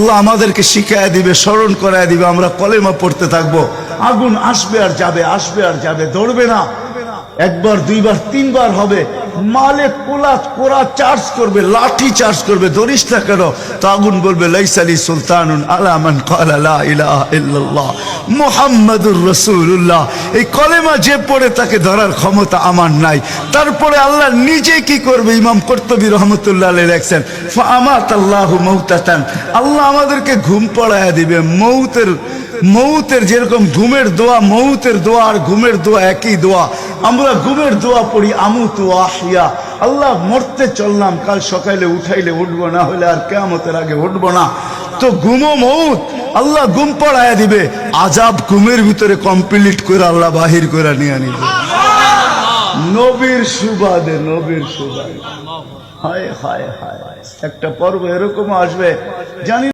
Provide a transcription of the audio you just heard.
আল্লাহ আমাদেরকে শিখায় দিবে, স্মরণ করায় দিবে, আমরা কলেমা পড়তে থাকবো। আগুন আসবে আর যাবে, আসবে আর যাবে, ধরবে না। একবার, দুইবার, তিনবার হবে, মালে কোরা চার্জ করবে, লাঠি চার্জ করবে, ধরিস না কেন? তো আগুন বলবে লাইসালি সুলতানুন আলা মান ক্বালা লা ইলাহা ইল্লাল্লাহ মুহাম্মাদুর রাসূলুল্লাহ। এই কলেমা যে পড়ে তাকে ধরার ক্ষমতা আমার নাই। তারপরে আল্লাহ নিজে কি করবে? ইমাম কুরতুবী রাহমাতুল্লাহ আলাইহি লেখছেন, ফাআমাতাল্লাহু মাউতাতান, আল্লাহ আমাদেরকে ঘুম পড়ায়া দিবে। মৌতের যেরকম ঘুমের দোয়া, মৌতের দোয়া আর ঘুমের দোয়া একই দোয়া। আমরা ঘুমের দোয়া পড়ি আমুতু আহিয়া, আল্লাহ মরতে চললাম, কাল সকালে উঠাইলে উঠবো, না হলে আর কিয়ামতের আগে উঠবো না। তো ঘুমো মৌত, আল্লাহ ঘুম পড়ায়া দিবে। আজাব ঘুমের ভিতরে কমপ্লিট করে আল্লাহ বাহির করে নিয়ে নিবে। নবীর সুবাদে, নবীর সুবাদে। হায় হায় হায়, একটা পর্ব এরকম আসবে জানি